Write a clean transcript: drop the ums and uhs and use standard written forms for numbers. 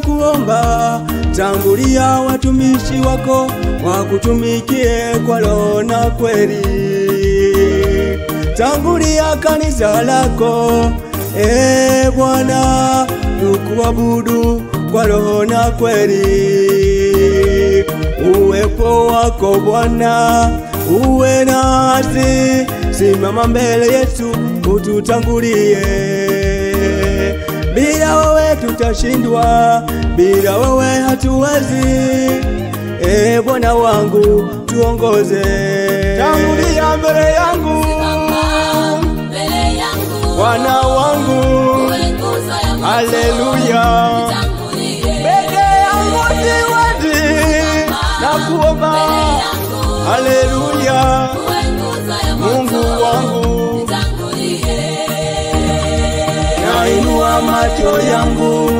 ninakuomba, tangulia watumishi wako wakutumikie kwa roho na kweli. Tangulia kanisa lako, Bwana, tukuabudu kwa roho na kweli. Uwepo wako Bwana uwe nasi, simama mbele yetu ututangulie. Bila wewe tutashindwa, bila wewe hatuwezi. Bwana wangu tuongoze, tangulia mbele yangu, Bwana wangu, haleluya. Mbele yangu siwezi, nakuomba, haleluya, Mungu wangu. Nainua macho yangu